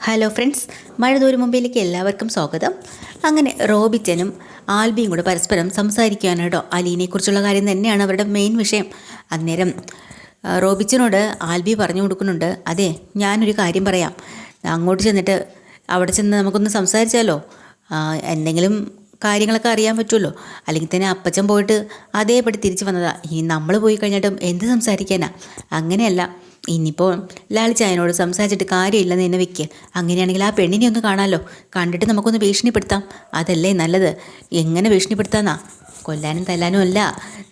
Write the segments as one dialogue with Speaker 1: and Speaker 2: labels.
Speaker 1: Hello friends, മഴതോരും മുമ്പിലേക്ക് എല്ലാവർക്കും സ്വാഗതം. അങ്ങനെ റോബിച്ചനും ആൽബിയും കൂടെ പരസ്പരം സംസാരിക്കുകയാണ് കേട്ടോ. അലീനെക്കുറിച്ചുള്ള കാര്യം തന്നെയാണ് അവരുടെ മെയിൻ വിഷയം. അന്നേരം റോബിച്ചനോട് ആൽബി പറഞ്ഞു കൊടുക്കുന്നുണ്ട്, അതെ ഞാനൊരു കാര്യം പറയാം, അങ്ങോട്ട് ചെന്നിട്ട് അവിടെ ചെന്ന് നമുക്കൊന്ന് സംസാരിച്ചാലോ, എന്തെങ്കിലും കാര്യങ്ങളൊക്കെ അറിയാൻ പറ്റുമല്ലോ. അല്ലെങ്കിൽ തന്നെ അപ്പച്ചൻ പോയിട്ട് അതേപടി തിരിച്ചു വന്നതാ, ഇനി നമ്മൾ പോയി കഴിഞ്ഞിട്ടും എന്ത് സംസാരിക്കാനാ? അങ്ങനെയല്ല, ഇനിയിപ്പോൾ ലാലിച്ചായനോട് സംസാരിച്ചിട്ട് കാര്യമില്ലെന്ന് തന്നെ വെക്കുക. അങ്ങനെയാണെങ്കിൽ ആ പെണ്ണിനെ ഒന്ന് കാണാമല്ലോ, കണ്ടിട്ട് നമുക്കൊന്ന് ഭീഷണിപ്പെടുത്താം. അതല്ലേ നല്ലത്. എങ്ങനെ ഭീഷണിപ്പെടുത്താന്നാ? കൊല്ലാനും തല്ലാനും അല്ല,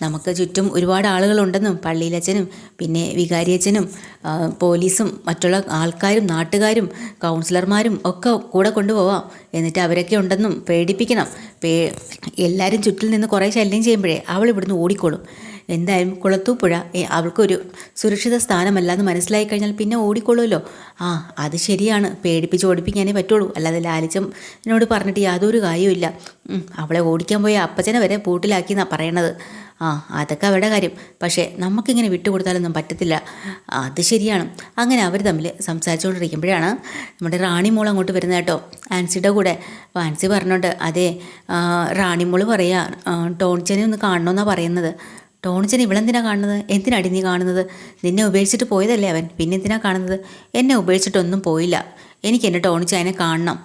Speaker 1: നമുക്ക് ചുറ്റും ഒരുപാട് ആളുകളുണ്ടെന്നും, പള്ളിയിലച്ഛനും പിന്നെ വികാരിയച്ഛനും പോലീസും മറ്റുള്ള ആൾക്കാരും നാട്ടുകാരും കൗൺസിലർമാരും ഒക്കെ കൂടെ കൊണ്ടുപോവാം. എന്നിട്ട് അവരൊക്കെ ഉണ്ടെന്നും പേടിപ്പിക്കണം. എല്ലാവരും ചുറ്റിൽ നിന്ന് കുറേ ശല്യം ചെയ്യുമ്പോഴേ അവൾ ഇവിടുന്ന് ഓടിക്കോളും. എന്തായാലും കുളത്തൂപ്പുഴ അവൾക്കൊരു സുരക്ഷിത സ്ഥാനമല്ല എന്ന് മനസ്സിലായി കഴിഞ്ഞാൽ പിന്നെ ഓടിക്കൊള്ളുമല്ലോ. അത് ശരിയാണ്, പേടിപ്പിച്ച് ഓടിപ്പിക്കാനേ പറ്റുള്ളൂ, അല്ലാതെ ലാലിച്ചനോട് പറഞ്ഞിട്ട് യാതൊരു കാര്യവുമില്ല. അവളെ ഓടിക്കാൻ പോയ അപ്പച്ചനെ വരെ പൂട്ടിലാക്കി എന്നാണ് പറയണത്. അതൊക്കെ അവരുടെ കാര്യം, പക്ഷേ നമുക്കിങ്ങനെ വിട്ടുകൊടുത്താലൊന്നും പറ്റത്തില്ല. അത് ശരിയാണ്. അങ്ങനെ അവർ തമ്മിൽ സംസാരിച്ചുകൊണ്ടിരിക്കുമ്പോഴാണ് നമ്മുടെ റാണിമോൾ അങ്ങോട്ട് വരുന്നത് കേട്ടോ, ആൻസിയുടെ കൂടെ. അപ്പോൾ ആൻസി പറഞ്ഞോണ്ട്, അതെ റാണിമോൾ പറയാ ടോണിച്ചനെ ഒന്ന് കാണണമെന്നാണ് പറയുന്നത്. ടോണിച്ചൻ ഇവളെന്തിനാ കാണുന്നത്? എന്തിനാടി നീ കാണുന്നത്? നിന്നെ ഉപേക്ഷിച്ചിട്ട് പോയതല്ലേ അവൻ, പിന്നെ എന്തിനാ കാണുന്നത്? എന്നെ ഉപേക്ഷിച്ചിട്ടൊന്നും പോയില്ല, എനിക്ക് എൻ്റെ ടോണിച്ചായനെ കാണണം.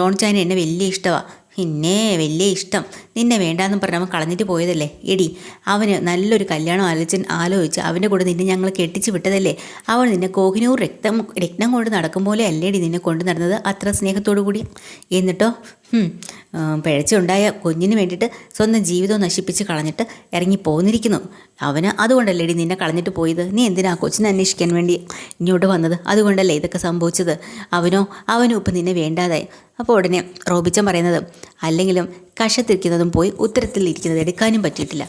Speaker 1: ടോണിച്ചായനെ എന്നെ വലിയ ഇഷ്ടമാണ്, പിന്നെ വലിയ ഇഷ്ടം. നിന്നെ വേണ്ടാന്നും പറഞ്ഞ് അവൻ കളഞ്ഞിട്ട് പോയതല്ലേ. എടി, അവന് നല്ലൊരു കല്യാണം ആലോചിച്ച് അവൻ്റെ കൂടെ നിന്നെ ഞങ്ങൾ കെട്ടിച്ച് വിട്ടതല്ലേ. അവൻ നിന്നെ കോഹിനൂർ രക്തം കൊണ്ട് നടക്കും പോലെ അല്ലേടി നിന്നെ കൊണ്ടു നടന്നത്, അത്ര സ്നേഹത്തോടു കൂടി. എന്നിട്ടോ പിഴച്ചുണ്ടായ കുഞ്ഞിന് വേണ്ടിയിട്ട് സ്വന്തം ജീവിതവും നശിപ്പിച്ച് കളഞ്ഞിട്ട് ഇറങ്ങി പോന്നിരിക്കുന്നു അവന്. അതുകൊണ്ടല്ലേടി നിന്നെ കളഞ്ഞിട്ട് പോയത്. നീ എന്തിനാ കൊച്ചിനെ അന്വേഷിക്കാൻ വേണ്ടി ഇങ്ങോട്ട് വന്നത്? അതുകൊണ്ടല്ലേ ഇതൊക്കെ സംഭവിച്ചത്. അവനും ഇപ്പം നിന്നെ വേണ്ടാതായി. അപ്പോൾ ഉടനെ റോബിച്ചൻ പറയുന്നത്, അല്ലെങ്കിലും കഷത്തിരിക്കുന്നതും പോയി ഉത്തരത്തിലിരിക്കുന്നത് എടുക്കാനും പറ്റിയിട്ടില്ല,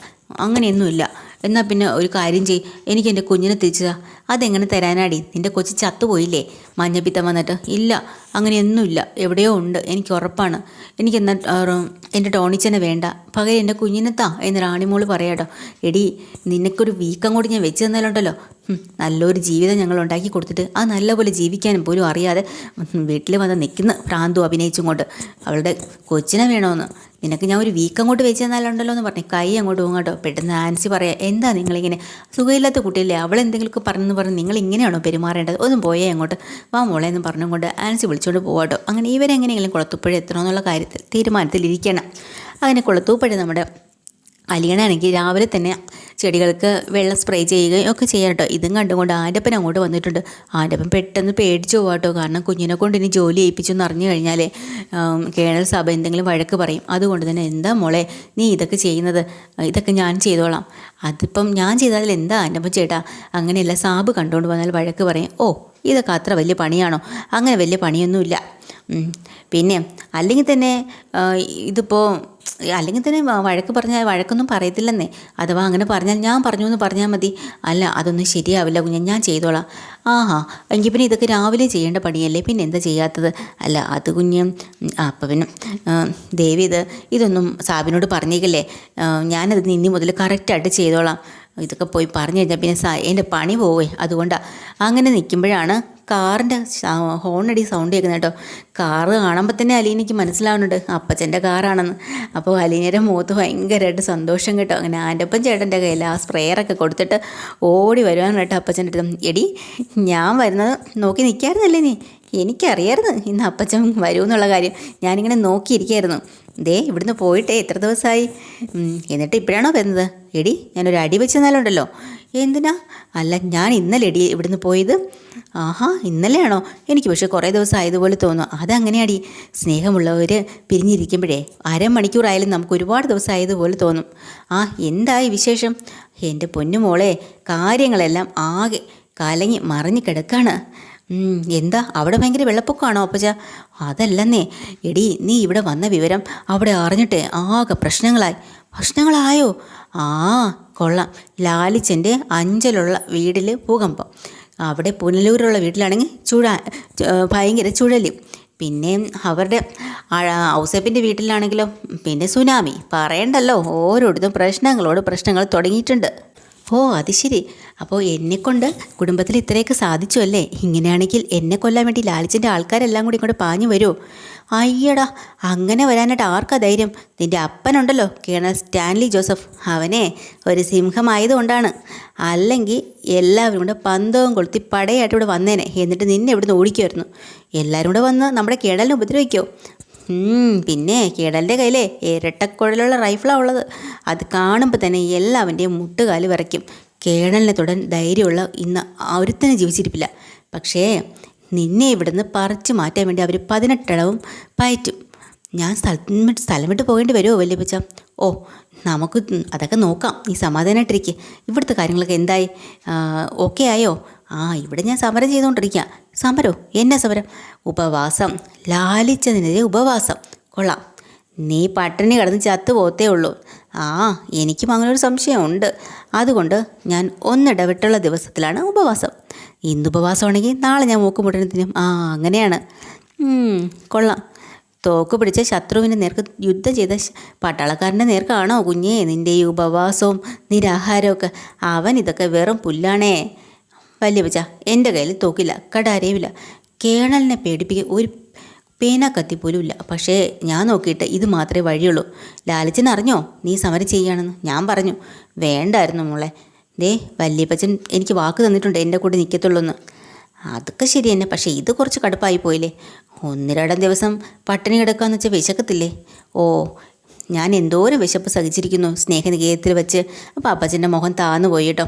Speaker 1: അങ്ങനെയൊന്നുമില്ല. എന്നാൽ പിന്നെ ഒരു കാര്യം ചെയ്യ്, എനിക്ക് എൻ്റെ കുഞ്ഞിനെ തിരിച്ചതാ. അതെങ്ങനെ തരാനാടി? നിൻ്റെ കൊച്ചി ചത്തുപോയില്ലേ മഞ്ഞപ്പിത്തം വന്നിട്ട്? ഇല്ല, അങ്ങനെയൊന്നുമില്ല, എവിടെയോ ഉണ്ട്, എനിക്ക് ഉറപ്പാണ്. എനിക്കെന്നാൽ എൻ്റെ ടോണിച്ചനെ വേണ്ട, പകരം എൻ്റെ കുഞ്ഞിനെത്താ എന്ന് റാണിമോള് പറയാട്ടോ. എടി, നിനക്കൊരു വീക്കം കൂടി ഞാൻ വെച്ച് തന്നാലുണ്ടല്ലോ, നല്ലൊരു ജീവിതം ഞങ്ങൾ ഉണ്ടാക്കി കൊടുത്തിട്ട് അത് നല്ലപോലെ ജീവിക്കാനും പോലും അറിയാതെ വീട്ടിൽ വന്ന് നിൽക്കുന്ന ഭ്രാന്തു അഭിനയിച്ചും കൊണ്ട് അവളുടെ കൊച്ചിനെ വേണമെന്ന്. നിനക്ക് ഞാൻ ഒരു വീക്ക് അങ്ങോട്ട് വെച്ച് തന്നാലുണ്ടല്ലോ എന്ന് പറഞ്ഞ് കൈ അങ്ങോട്ട് പോകാട്ടോ. പെട്ടെന്ന് ആൻസി പറയാം, എന്താ നിങ്ങളിങ്ങനെ, സുഖമില്ലാത്ത കുട്ടിയല്ലേ, അവളെന്തെങ്കിലുമൊക്കെ പറഞ്ഞ് നിങ്ങൾ ഇങ്ങനെയാണോ പെരുമാറേണ്ടത്? ഒന്നും പോയേ അങ്ങോട്ട്, വാ മോളെ എന്ന് പറഞ്ഞുകൊണ്ട് ആൻസി വിളിച്ചുകൊണ്ട് പോകാട്ടോ. അങ്ങനെ ഇവരെങ്ങനെയെങ്കിലും കുളത്തൂപ്പുഴ എത്തണമെന്നുള്ള കാര്യത്തിൽ തീരുമാനത്തിലിരിക്കണം. അങ്ങനെ കുളത്തൂപ്പുഴ നമ്മുടെ അലിയണാണെങ്കിൽ രാവിലെ തന്നെ ചെടികൾക്ക് വെള്ളം സ്പ്രേ ചെയ്യുകയും ഒക്കെ ചെയ്യാം കേട്ടോ. ഇതും കണ്ടുകൊണ്ട് ആൻ്റപ്പൻ അങ്ങോട്ട് വന്നിട്ടുണ്ട്. ആൻ്റപ്പൻ പെട്ടെന്ന് പേടിച്ചു പോകാട്ടോ, കാരണം കുഞ്ഞിനെ കൊണ്ട് ഇനി ജോലി ചെയ്യിപ്പിച്ചെന്ന് അറിഞ്ഞു കഴിഞ്ഞാൽ കേണൽ സഭ എന്തെങ്കിലും വഴക്ക് പറയും. അതുകൊണ്ട് തന്നെ, എന്താ മോളെ നീ ഇതൊക്കെ ചെയ്യുന്നത്? ഇതൊക്കെ ഞാൻ ചെയ്തോളാം. അതിപ്പം ഞാൻ ചെയ്താൽ എന്താ ആൻ്റപ്പൻ ചേട്ടാ? അങ്ങനെയല്ല, സാബ് കണ്ടുകൊണ്ട് വന്നാൽ വഴക്ക് പറയും. ഇതൊക്കെ അത്ര വലിയ പണിയാണോ? അങ്ങനെ വലിയ പണിയൊന്നുമില്ല. പിന്നെ അല്ലെങ്കിൽ തന്നെ വഴക്ക് പറഞ്ഞാൽ വഴക്കൊന്നും പറയത്തില്ലെന്നേ. അഥവാ അങ്ങനെ പറഞ്ഞാൽ ഞാൻ പറഞ്ഞു എന്ന് പറഞ്ഞാൽ മതി. അല്ല, അതൊന്നും ശരിയാവില്ല കുഞ്ഞ്, ഞാൻ ചെയ്തോളാം. എങ്കിൽ പിന്നെ ഇതൊക്കെ രാവിലെ ചെയ്യേണ്ട പണിയല്ലേ, പിന്നെ എന്താ ചെയ്യാത്തത്? അല്ല അത് കുഞ്ഞ്, അപ്പം പിന്നെ ദേവി ഇതൊന്നും സാബിനോട് പറഞ്ഞേക്കല്ലേ, ഞാനത് ഇനി മുതൽ കറക്റ്റായിട്ട് ചെയ്തോളാം. ഇതൊക്കെ പോയി പറഞ്ഞു കഴിഞ്ഞാൽ പിന്നെ എൻ്റെ പണി പോവേ. അതുകൊണ്ടാണ്. അങ്ങനെ നിൽക്കുമ്പോഴാണ് കാറിൻ്റെ ഹോണടി സൗണ്ട് കേൾക്കുന്നത് കേട്ടോ. കാറ് കാണുമ്പോൾ തന്നെ അലീനയ്ക്ക് മനസ്സിലാവുന്നുണ്ട് അപ്പച്ചൻ്റെ കാറാണെന്ന്. അപ്പോൾ അലീനയുടെ മുഖത്ത് ഭയങ്കരമായിട്ട് സന്തോഷം കേട്ടോ. അങ്ങനെ ആൻ്റപ്പൻ ചേട്ടൻ്റെ കയ്യിൽ ആ സ്പ്രേയറൊക്കെ കൊടുത്തിട്ട് ഓടി വരുവാണ് കേട്ടോ അപ്പച്ചൻ്റെ അടുത്ത്. എടി, ഞാൻ വരുന്നത് നോക്കി നിൽക്കാറുന്നല്ലേ നീ? എനിക്കറിയായിരുന്നു ഇന്ന് അപ്പച്ചൻ വരുമെന്നുള്ള കാര്യം. ഞാനിങ്ങനെ നോക്കിയിരിക്കായിരുന്നു. ഇവിടുന്ന് പോയിട്ടേ എത്ര ദിവസമായി, എന്നിട്ട് ഇപ്പോഴാണോ വരുന്നത്? എടി, ഞാനൊരു അടി വെച്ച് തന്നാലുണ്ടല്ലോ. എന്തിനാ? അല്ല, ഞാൻ ഇന്നലെ എടി ഇവിടുന്ന് പോയത്. ഇന്നലെയാണോ? എനിക്ക് പക്ഷേ കുറേ ദിവസം ആയതുപോലെ തോന്നും. അതങ്ങനെയാടി, സ്നേഹമുള്ളവർ പിരിഞ്ഞിരിക്കുമ്പോഴേ അരമണിക്കൂറായാലും നമുക്ക് ഒരുപാട് ദിവസം ആയതുപോലെ തോന്നും. എന്തായി വിശേഷം? എൻ്റെ പൊന്നുമോളെ, കാര്യങ്ങളെല്ലാം ആകെ കലങ്ങി മറിഞ്ഞ് കിടക്കാണ്. എന്താ അവിടെ ഭയങ്കര വെള്ളപ്പൊക്കമാണോ അപ്പച്ച? അതല്ലെന്നേ എടി, നീ ഇവിടെ വന്ന വിവരം അവിടെ അറിഞ്ഞിട്ടേ ആകെ പ്രശ്നങ്ങളായോ? കൊള്ളാം. ലാലിച്ചൻ്റെ അഞ്ചലുള്ള വീട്ടിൽ ഭൂകമ്പം, അവിടെ പുനലൂരുള്ള വീട്ടിലാണെങ്കിൽ ഭയങ്കര ചുഴലി, പിന്നെ അവരുടെ ഔസേപ്പിൻ്റെ വീട്ടിലാണെങ്കിലോ പിന്നെ സുനാമി. പറയണ്ടല്ലോ, ഓരോരുത്തരും പ്രശ്നങ്ങൾ തുടങ്ങിയിട്ടുണ്ട്. അത് ശരി. അപ്പോൾ എന്നെക്കൊണ്ട് കുടുംബത്തിൽ ഇത്രയൊക്കെ സാധിച്ചു അല്ലേ? ഇങ്ങനെയാണെങ്കിൽ എന്നെ കൊല്ലാൻ വേണ്ടി ലാലിച്ചൻ്റെ ആൾക്കാരെല്ലാം കൂടി ഇങ്ങോട്ട് പാഞ്ഞു വരുമോ? അയ്യടാ, അങ്ങനെ വരാനായിട്ട് ആർക്കാ ധൈര്യം? നിൻ്റെ അപ്പനുണ്ടല്ലോ, കേണൽ സ്റ്റാൻലി ജോസഫ്, അവനെ ഒരു സിംഹമായതുകൊണ്ടാണ്. അല്ലെങ്കിൽ എല്ലാവരും കൂടെ പന്തവും കൊളുത്തി പടയായിട്ട് ഇവിടെ വന്നേനെ, എന്നിട്ട് നിന്നെ ഇവിടുന്ന് ഓടിക്കുമായിരുന്നു. എല്ലാവരും കൂടെ വന്ന് നമ്മുടെ കേണലിനെ ഉപദ്രവിക്കോ? പിന്നെ കേടലിൻ്റെ കയ്യിലേ ഇരട്ടക്കുഴലുള്ള റൈഫിളാണ് ഉള്ളത്. അത് കാണുമ്പോൾ തന്നെ എല്ലാവൻ്റെയും മുട്ടുകാല് വിറയ്ക്കും. കേണലിനെ തൊടാൻ ധൈര്യമുള്ള ഇന്ന് ഒരുത്തനെ ജീവിച്ചിരിപ്പില്ല. പക്ഷേ നിന്നെ ഇവിടുന്ന് പറിച്ചു മാറ്റാൻ വേണ്ടി അവർ 18 ഇടവും പയറ്റും. ഞാൻ സ്ഥലം വിട്ട് പോകേണ്ടി വരുമോ വല്യപ്പച്ച? ഓ, നമുക്ക് അതൊക്കെ നോക്കാം, നീ സമാധാനമായിട്ടിരിക്കുക. ഇവിടുത്തെ കാര്യങ്ങളൊക്കെ എന്തായി? ഓക്കെ ആയോ? ഇവിടെ ഞാൻ സമരം ചെയ്തുകൊണ്ടിരിക്കുക. സമരോ? എന്നാ സമരം? ഉപവാസം. ലാലിച്ചതിനെതിരെ ഉപവാസം. കൊള്ളാം. നീ പട്ടിണി കിടന്ന് ചത്തു പോത്തേ ഉള്ളൂ. എനിക്കും അങ്ങനൊരു സംശയമുണ്ട്. അതുകൊണ്ട് ഞാൻ ഒന്നിടവിട്ടുള്ള ദിവസത്തിലാണ് ഉപവാസം. ഇന്ന് ഉപവാസമാണെങ്കിൽ നാളെ ഞാൻ മൂക്കുമുട്ടനത്തിനും. അങ്ങനെയാണ്. കൊള്ളാം. തോക്ക് പിടിച്ച ശത്രുവിൻ്റെ നേർക്ക് യുദ്ധം ചെയ്ത പട്ടാളക്കാരൻ്റെ നേർക്കാണോ കുഞ്ഞേ നിൻ്റെ ഈ ഉപവാസവും നിരാഹാരമൊക്കെ? അവൻ ഇതൊക്കെ വെറും പുല്ലാണേ. വല്യപ്പച്ച, എൻ്റെ കയ്യിൽ തോക്കില്ല, കടാരയുമില്ല. കേണലിനെ പേടിപ്പിക്കാൻ ഒരു പേന കത്തി പോലും ഇല്ല. പക്ഷേ ഞാൻ നോക്കിയിട്ട് ഇത് മാത്രമേ വഴിയുള്ളൂ. ലാലിച്ചൻ അറിഞ്ഞോ നീ സമരം ചെയ്യുകയാണെന്ന്? ഞാൻ പറഞ്ഞു വേണ്ടായിരുന്നു മോളെ. വല്യപ്പച്ചൻ എനിക്ക് വാക്ക് തന്നിട്ടുണ്ട് എൻ്റെ കൂടെ നിൽക്കത്തുള്ളൂ എന്ന്. അതൊക്കെ ശരി തന്നെ, പക്ഷേ ഇത് കുറച്ച് കടുപ്പായി പോയില്ലേ? 1-2 ദിവസം പട്ടിണി കിടക്കാന്ന് വെച്ചാൽ വിശക്കത്തില്ലേ? ഞാൻ എന്തോരം വിശപ്പ് സഹിച്ചിരിക്കുന്നു സ്നേഹനികേയത്തിൽ വെച്ച്. അപ്പോൾ അപ്പച്ചൻ്റെ മുഖം താന്നു പോയി കേട്ടോ.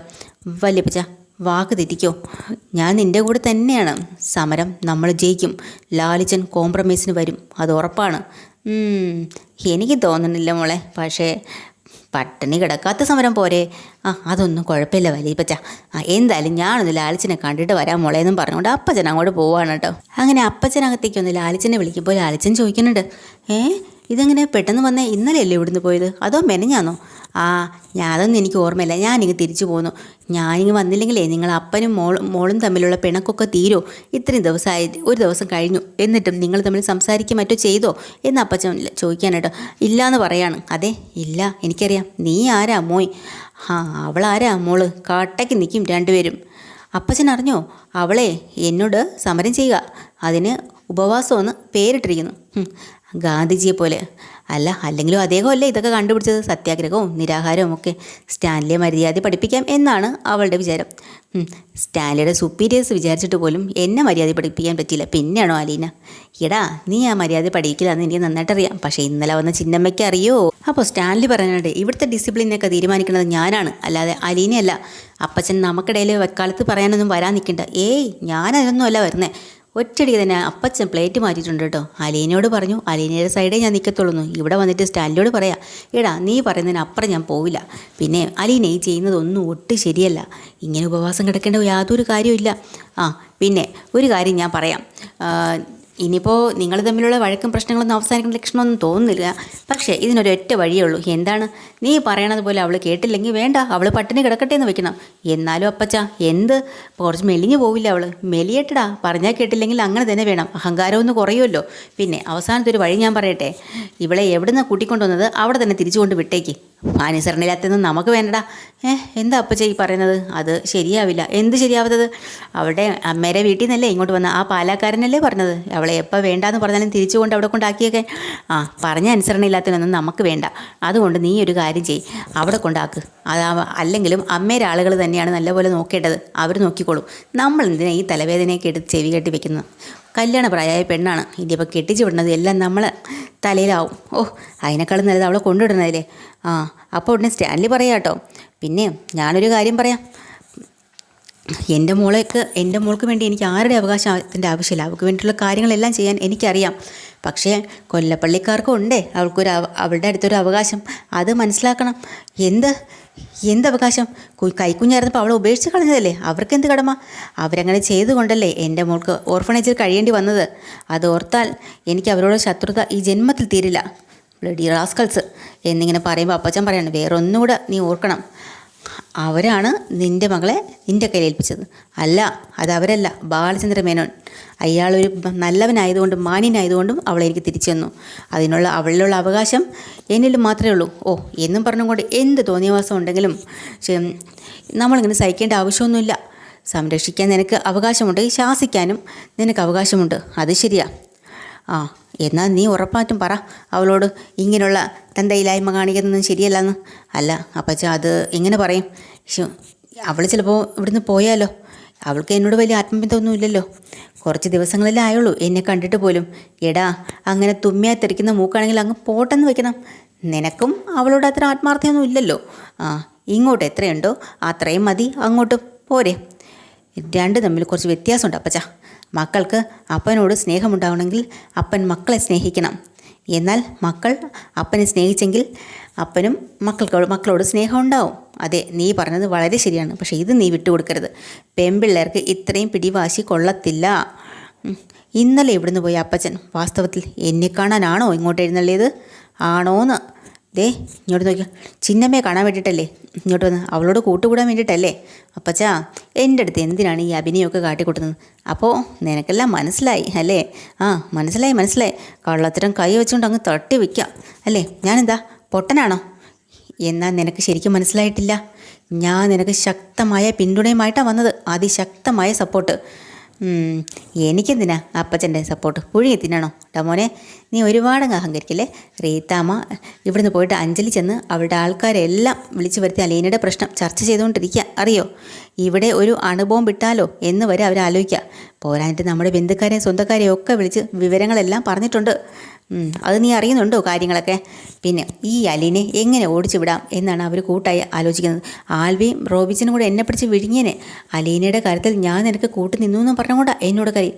Speaker 1: വല്യപ്പച്ച, വാക്ക് തെറ്റിക്കോ? ഞാൻ നിൻ്റെ കൂടെ തന്നെയാണ്. സമരം നമ്മൾ ജയിക്കും. ലാലിച്ചൻ കോംപ്രമൈസിന് വരും, അത് ഉറപ്പാണ്. എനിക്ക് തോന്നുന്നില്ല മോളെ. പക്ഷേ പട്ടിണി കിടക്കാത്ത സമരം പോരെ? അതൊന്നും കുഴപ്പമില്ല വല്യപ്പച്ച. എന്തായാലും ഞാനൊന്ന് ലാലിച്ചനെ കണ്ടിട്ട് വരാം മോളെ എന്നും പറഞ്ഞുകൊണ്ട് അപ്പച്ചൻ അങ്ങോട്ട് പോവാണ് കേട്ടോ. അങ്ങനെ അപ്പച്ചനകത്തേക്ക് ഒന്ന് ലാലിച്ചനെ വിളിക്കുമ്പോൾ ലാലിച്ചൻ ചോദിക്കുന്നുണ്ട്, ഇതെങ്ങനെ പെട്ടെന്ന് വന്നേ? ഇന്നലെയല്ലേ ഇവിടുന്ന് പോയത്, അതോ മെനഞ്ഞാന്നോ? അതൊന്നും എനിക്ക് ഓർമ്മയില്ല. ഞാനിങ്ങ് തിരിച്ചു പോന്നു. ഞാനിങ്ങ് വന്നില്ലെങ്കിലേ നിങ്ങൾ അപ്പനും മോളും തമ്മിലുള്ള പിണക്കൊക്കെ തീരോ? ഇത്രയും ദിവസമായി, ഒരു ദിവസം കഴിഞ്ഞു, എന്നിട്ടും നിങ്ങൾ തമ്മിൽ സംസാരിക്കുക മറ്റോ ചെയ്തോ എന്ന് അപ്പച്ചൻ ചോദിക്കാനായിട്ടോ. ഇല്ലയെന്ന് പറയാണ്. അതെ, ഇല്ല, എനിക്കറിയാം. നീ ആരാ മോയ്? അവളാരാ മോള്? കാട്ടയ്ക്ക് നിൽക്കും രണ്ടുപേരും. അപ്പച്ചൻ അറിഞ്ഞോ? അവളെ എന്നോട് സമരം ചെയ്യുക, അതിന് ഉപവാസമെന്ന് പേരിട്ടിരിക്കുന്നു. ഗാന്ധിജിയെ പോലെ. അല്ലെങ്കിലും അദ്ദേഹമല്ലേ ഇതൊക്കെ കണ്ടുപിടിച്ചത്, സത്യാഗ്രഹവും നിരാഹാരവും ഒക്കെ. സ്റ്റാൻലിയെ മര്യാദ പഠിപ്പിക്കാം എന്നാണ് അവളുടെ വിചാരം. സ്റ്റാൻലിയുടെ സുപ്പീരിയേഴ്സ് വിചാരിച്ചിട്ട് പോലും എന്നെ മര്യാദ പഠിപ്പിക്കാൻ പറ്റിയില്ല. പിന്നെയാണോ അലീന? നീ ആ മര്യാദ പഠിക്കില്ലെന്ന് എനിക്ക് നന്നായിട്ടറിയാം. പക്ഷേ ഇന്നലെ വന്ന ചിന്നമ്മയ്ക്ക് അറിയോ? അപ്പോൾ സ്റ്റാൻലി പറയുന്നുണ്ട്, ഇവിടുത്തെ ഡിസിപ്ലിനൊക്കെ തീരുമാനിക്കുന്നത് ഞാനാണ്, അല്ലാതെ അലീനയല്ല. അപ്പച്ചൻ നമുക്കിടയിൽ വക്കാലത്ത് പറയാനൊന്നും വരാൻ നിൽക്കണ്ട. ഞാനതൊന്നും അല്ല വരുന്നേ. ഒറ്റയടിക്ക് തന്നെ അപ്പച്ചൻ പ്ലേറ്റ് മാറ്റിയിട്ടുണ്ട് കേട്ടോ. അലീനയോട് പറഞ്ഞു, അലീനയുടെ സൈഡേ ഞാൻ നിൽക്കത്തുള്ളൂ. ഇവിടെ വന്നിട്ട് സ്റ്റാൻലിയോട് പറയാം, നീ പറയുന്നതിന് അപ്പുറം ഞാൻ പോവില്ല. പിന്നെ അലീന ഈ ചെയ്യുന്നതൊന്നും ഒട്ടും ശരിയല്ല. ഇങ്ങനെ ഉപവാസം കിടക്കേണ്ട യാതൊരു കാര്യമില്ല. പിന്നെ ഒരു കാര്യം ഞാൻ പറയാം. ഇനിയിപ്പോൾ നിങ്ങൾ തമ്മിലുള്ള വഴക്കും പ്രശ്നങ്ങളൊന്നും അവസാനിക്കുന്ന ലക്ഷണമൊന്നും തോന്നുന്നില്ല. പക്ഷേ ഇതിനൊരൊറ്റ വഴിയേ ഉള്ളൂ. എന്താണ്? നീ പറയണത് പോലെ അവൾ കേട്ടില്ലെങ്കിൽ വേണ്ട, അവൾ പട്ടിണി കിടക്കട്ടെ എന്ന് വെക്കണം. എന്നാലും അപ്പച്ച, കുറച്ച് മെലിഞ്ഞു പോവില്ല അവൾ? മെലിയട്ടടാ, പറഞ്ഞാൽ കേട്ടില്ലെങ്കിൽ അങ്ങനെ തന്നെ വേണം. അഹങ്കാരം ഒന്ന് കുറയുമല്ലോ. പിന്നെ അവസാനത്തെ ഒരു വഴി ഞാൻ പറയട്ടെ. ഇവളെ എവിടുന്ന് കൂട്ടിക്കൊണ്ടുവന്നത് അവിടെ തന്നെ തിരിച്ചു കൊണ്ട് വിട്ടേക്ക്. അനുസരണയില്ലാത്തൊന്നും നമുക്ക് വേണ്ടടാ. എന്താ അപ്പച്ച ഈ പറയുന്നത്? അത് ശരിയാവില്ല. എന്ത് ശരിയാവുന്നത്? അവിടെ അമ്മേരെ വീട്ടിൽ നിന്നല്ലേ ഇങ്ങോട്ട് വന്ന ആ പാലാക്കാരനല്ലേ പറഞ്ഞത് അവളെ എപ്പോൾ വേണ്ടാന്ന് പറഞ്ഞാലും തിരിച്ചു കൊണ്ട് അവിടെ കൊണ്ടാക്കിയൊക്കെ? പറഞ്ഞ അനുസരണയില്ലാത്തതിനൊന്നും നമുക്ക് വേണ്ട. അതുകൊണ്ട് നീ ഒരു കാര്യം ചെയ്യ്, അവിടെ കൊണ്ടാക്ക്. അല്ലെങ്കിലും അമ്മേരെ ആളുകൾ തന്നെയാണ് നല്ലപോലെ നോക്കേണ്ടത്. അവർ നോക്കിക്കോളും. നമ്മൾ എന്തിനാ ഈ തലവേദനയൊക്കെ എടുത്ത് ചെവി കെട്ടി വെക്കുന്നത്? കല്യാണ പ്രായമായ പെണ്ണാണ്. ഇതിപ്പോൾ കെട്ടിച്ചു വിടുന്നത് എല്ലാം നമ്മളെ തലയിലാവും. അതിനേക്കാളും നല്ലത് അവളെ കൊണ്ടുവിടുന്നതില്ലേ. അപ്പോൾ ഉടനെ സ്റ്റാൻലി പറയാം കേട്ടോ. പിന്നെ ഞാനൊരു കാര്യം പറയാം. എൻ്റെ മോൾക്ക് വേണ്ടി എനിക്ക് ആരുടെ അവകാശത്തിൻ്റെ ആവശ്യമില്ല. അവൾക്ക് വേണ്ടിയിട്ടുള്ള കാര്യങ്ങളെല്ലാം ചെയ്യാൻ എനിക്കറിയാം. പക്ഷേ കൊല്ലപ്പള്ളിക്കാർക്കും ഉണ്ടേ അവളുടെ അടുത്തൊരു അവകാശം. അത് മനസ്സിലാക്കണം. എന്തവകാശം? കൈക്കുഞ്ഞായിരുന്നപ്പോൾ അവളെ ഉപേക്ഷിച്ച് കളഞ്ഞതല്ലേ? അവർക്കെന്ത് കടമ? അവരങ്ങനെ ചെയ്തുകൊണ്ടല്ലേ എൻ്റെ മോൾക്ക് ഓർഫണേജിൽ കഴിയേണ്ടി വന്നത്. അതോർത്താൽ എനിക്ക് അവരോട് ശത്രുത ഈ ജന്മത്തിൽ തീരില്ല. ബ്ലഡി റാസ്കൾസ് എന്നിങ്ങനെ പറയുമ്പോൾ അപ്പച്ചൻ പറയാണ്, വേറെ ഒന്നുകൂടെ നീ ഓർക്കണം. അവരാണ് നിൻ്റെ മകളെ നിൻ്റെ കയ്യിൽ ഏൽപ്പിച്ചത്. അല്ല, അതവരല്ല, ബാലചന്ദ്ര മേനോൻ. അയാളൊരു നല്ലവനായതുകൊണ്ടും മാന്യനായതുകൊണ്ടും അവളെ എനിക്ക് തിരിച്ചു തന്നു. അവളിലുള്ള അവകാശം എന്നിലും മാത്രമേ ഉള്ളൂ. ഓ എന്നും പറഞ്ഞുകൊണ്ട് എന്ത് തോന്നിയവാസം ഉണ്ടെങ്കിലും നമ്മളിങ്ങനെ സഹിക്കേണ്ട ആവശ്യമൊന്നുമില്ല. സംരക്ഷിക്കാൻ നിനക്ക് അവകാശമുണ്ട്, ശാസിക്കാനും നിനക്ക് അവകാശമുണ്ട്. അത് ശരിയാ. എന്നാൽ നീ ഉറപ്പായിട്ടും പറ അവളോട് ഇങ്ങനെയുള്ള തന്തയില്ലായ്മ കാണിക്കുന്നത് ശരിയല്ലെന്ന്. അല്ല അപ്പച്ച, അത് എങ്ങനെ പറയും? അവൾ ചിലപ്പോൾ ഇവിടുന്ന് പോയാലോ? അവൾക്ക് എന്നോട് വലിയ ആത്മബന്ധമൊന്നും ഇല്ലല്ലോ. കുറച്ച് ദിവസങ്ങളല്ലേ ആയുള്ളൂ എന്നെ കണ്ടിട്ട് പോലും. എടാ, അങ്ങനെ തുമ്മിയായി തെറിക്കുന്ന മൂക്കാണെങ്കിൽ അങ്ങ് പോട്ടെന്ന് വെക്കണം. നിനക്കും അവളോട് അത്ര ആത്മാർത്ഥമൊന്നും ഇല്ലല്ലോ. ഇങ്ങോട്ട് എത്രയുണ്ടോ അത്രയും മതി, അങ്ങോട്ട് പോരെ. രണ്ട് തമ്മിൽ കുറച്ച് വ്യത്യാസമുണ്ട് അപ്പച്ച. മക്കൾക്ക് അപ്പനോട് സ്നേഹമുണ്ടാവണമെങ്കിൽ അപ്പൻ മക്കളെ സ്നേഹിക്കണം. എന്നാൽ മക്കൾ അപ്പനെ സ്നേഹിച്ചെങ്കിൽ അപ്പനും മക്കളോട് സ്നേഹം ഉണ്ടാവും. അതെ, നീ പറഞ്ഞത് വളരെ ശരിയാണ്. പക്ഷേ ഇത് നീ വിട്ടുകൊടുക്കരുത്. പെൺപിള്ളേർക്ക് ഇത്രയും പിടിവാശി കൊള്ളത്തില്ല. ഇന്നലെ ഇവിടുന്ന് പോയ അപ്പച്ചൻ വാസ്തവത്തിൽ എന്നെ കാണാനാണോ ഇങ്ങോട്ട് എഴുന്നള്ളിയത്? ആണോന്ന്? ദേ ഇങ്ങോട്ട് നോക്കിയാൽ ചിന്നമ്മയെ കാണാൻ വേണ്ടിയിട്ടല്ലേ ഇങ്ങോട്ട് വന്ന്? അവളോട് കൂട്ടുകൂടാൻ വേണ്ടിയിട്ടല്ലേ? അപ്പച്ചാ, എൻ്റെ അടുത്ത് എന്തിനാണ് ഈ അഭിനയമൊക്കെ കാട്ടിക്കൂട്ടുന്നത്? അപ്പോൾ നിനക്കെല്ലാം മനസ്സിലായി അല്ലേ? മനസ്സിലായി. കള്ളത്തരം കൈ വെച്ചുകൊണ്ട് അങ്ങ് തട്ടി വയ്ക്കാം അല്ലേ? ഞാനെന്താ പൊട്ടനാണോ? എന്നാൽ നിനക്ക് ശരിക്കും മനസ്സിലായിട്ടില്ല. ഞാൻ നിനക്ക് ശക്തമായ പിന്തുണയുമായിട്ടാണ് വന്നത്, അതിശക്തമായ സപ്പോർട്ട്. എനിക്കെന്തിനാ അപ്പച്ചൻ്റെ സപ്പോർട്ട്? പുഴുങ്ങി തിന്നണോ? മോനെ, നീ ഒരുപാടങ്ങ് അഹങ്കരിക്കില്ലേ? റീത്താമ്മ ഇവിടുന്ന് പോയിട്ട് അഞ്ജലി ചെന്ന് അവളുടെ ആൾക്കാരെല്ലാം വിളിച്ചു വരുത്തി അലീനയുടെ പ്രശ്നം ചർച്ച ചെയ്തുകൊണ്ടിരിക്കുക, അറിയോ? ഇവിടെ ഒരു അണുബോംബ് വിട്ടാലോ എന്ന് വരെ അവർ ആലോചിക്കുക. പോരാഞ്ഞിട്ട് നമ്മുടെ ബന്ധുക്കാരെയും സ്വന്തക്കാരെയും ഒക്കെ വിളിച്ച് വിവരങ്ങളെല്ലാം പറഞ്ഞിട്ടുണ്ട്. അത് നീ അറിയുന്നുണ്ടോ കാര്യങ്ങളൊക്കെ? പിന്നെ ഈ അലീനെ എങ്ങനെ ഓടിച്ചു വിടാം എന്നാണ് അവർ കൂട്ടായി ആലോചിക്കുന്നത്. ആൽവിയും റോബിച്ചനും കൂടെ എന്നെ പിടിച്ച് വിഴുങ്ങിയനെ. അലീനയുടെ കാര്യത്തിൽ ഞാൻ നിനക്ക് കൂട്ടി നിന്നു എന്ന് പറഞ്ഞുകൊണ്ടാണ് എന്നോട് കരി.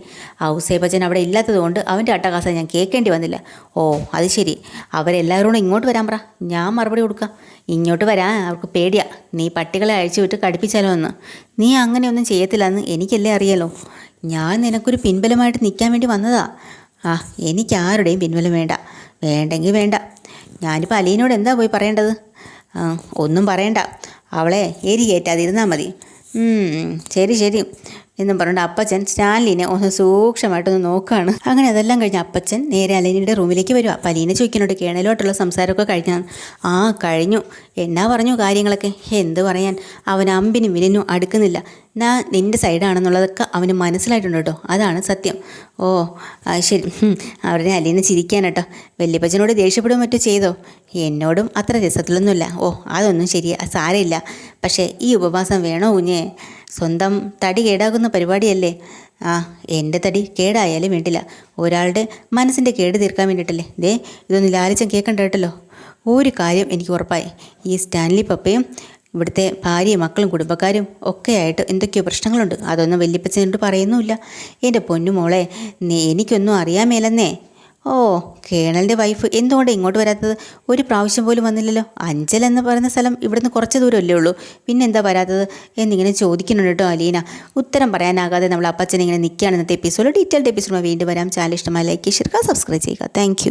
Speaker 1: ഔസേപ്പച്ചൻ അവിടെ ഇല്ലാത്തതുകൊണ്ട് അവൻ്റെ അട്ടകാസം ഞാൻ കേൾക്കേണ്ടി വന്നില്ല. ഓ അത് ശരി. അവരെല്ലാവരോടും ഇങ്ങോട്ട് വരാൻ പറ, ഞാൻ മറുപടി കൊടുക്കാം. ഇങ്ങോട്ട് വരാൻ അവർക്ക് പേടിയാ. നീ പട്ടികളെ അഴിച്ചു വിട്ട് കടുപ്പിച്ചാലോ എന്ന്. നീ അങ്ങനെയൊന്നും ചെയ്യത്തില്ലെന്ന് എനിക്കല്ലേ അറിയാലോ. ഞാൻ നിനക്കൊരു പിൻബലമായിട്ട് നിൽക്കാൻ വേണ്ടി വന്നതാ. എനിക്കാരുടെയും പിൻബലം വേണ്ടെങ്കിൽ വേണ്ട. ഞാനിപ്പോൾ അലീനോട് എന്താ പോയി പറയേണ്ടത്? ഒന്നും പറയണ്ട, അവളെ കയറ്റാതിരുന്നാൽ മതി. ശരി എന്നും പറഞ്ഞിട്ട് അപ്പച്ചൻ സ്റ്റാൻലിനെ ഒന്ന് സൂക്ഷ്മമായിട്ടൊന്ന് നോക്കുകയാണ്. അങ്ങനെ അതെല്ലാം കഴിഞ്ഞ് അപ്പച്ചൻ നേരെ അലീനയുടെ റൂമിലേക്ക് വരിക. അപ്പം അലീന ചോദിക്കുന്നുണ്ട്, കേണലോട്ടുള്ള സംസാരമൊക്കെ കഴിഞ്ഞാൽ? കഴിഞ്ഞു. എന്നാ പറഞ്ഞു കാര്യങ്ങളൊക്കെ? എന്ത് പറയാൻ, അവൻ അമ്പിനും വിലിനും അടുക്കുന്നില്ല. ഞാൻ നിൻ്റെ സൈഡാണെന്നുള്ളതൊക്കെ അവന് മനസ്സിലായിട്ടുണ്ട് കേട്ടോ, അതാണ് സത്യം. ഓ ശരി. അവരുടെ അലീന ചിരിക്കാൻ കേട്ടോ. വല്യപ്പച്ചനോട് ദേഷ്യപ്പെടുകയോ മറ്റോ ചെയ്തോ? എന്നോടും അത്ര രസത്തിലൊന്നുമില്ല. അതൊന്നും സാരമില്ല. പക്ഷേ ഈ ഉപവാസം വേണോ കുഞ്ഞേ? സ്വന്തം തടി കേടാകുന്ന പരിപാടിയല്ലേ? എൻ്റെ തടി കേടായാലും വേണ്ടില്ല, ഒരാളുടെ മനസ്സിൻ്റെ കേട് തീർക്കാൻ വേണ്ടിയിട്ടല്ലേ. ഇതൊന്നും ലാലിച്ചൻ കേൾക്കണ്ട കേട്ടല്ലോ. ഒരു കാര്യം എനിക്ക് ഉറപ്പായി, ഈ സ്റ്റാൻലി പപ്പയും ഇവിടുത്തെ ഭാര്യയും മക്കളും കുടുംബക്കാരും ഒക്കെ ആയിട്ട് എന്തൊക്കെയോ പ്രശ്നങ്ങളുണ്ട്. അതൊന്നും വല്യപ്പച്ചനോട് പറയുന്നുമില്ല. എൻ്റെ പൊന്നുമോളെ, എനിക്കൊന്നും അറിയാൻ മേലെന്നേ. കേണലിൻ്റെ വൈഫ് എന്തുകൊണ്ട് ഇങ്ങോട്ട് വരാത്തത്? ഒരു പ്രാവശ്യം പോലും വന്നില്ലല്ലോ. അഞ്ചൽ എന്ന് പറയുന്ന സ്ഥലം ഇവിടുന്ന് കുറച്ച് ദൂരമല്ലേ ഉള്ളൂ, പിന്നെന്താ വരാത്തത് എന്നിങ്ങനെ ചോദിക്കുന്നുണ്ട് കേട്ടോ അലീന. ഉത്തരം പറയാനാകാതെ നമ്മൾ അപ്പച്ചൻ ഇങ്ങനെ നിൽക്കുകയാണ്. ഇന്നത്തെ എപ്പിസോഡ് ഡീറ്റെയിൽഡ് എപ്പിസോഡ് വീണ്ടും വരാം. ചാനൽ ഇഷ്ടമായി ലൈക്ക് ചെയ്യുക, സബ്സ്ക്രൈബ് ചെയ്യുക. താങ്ക്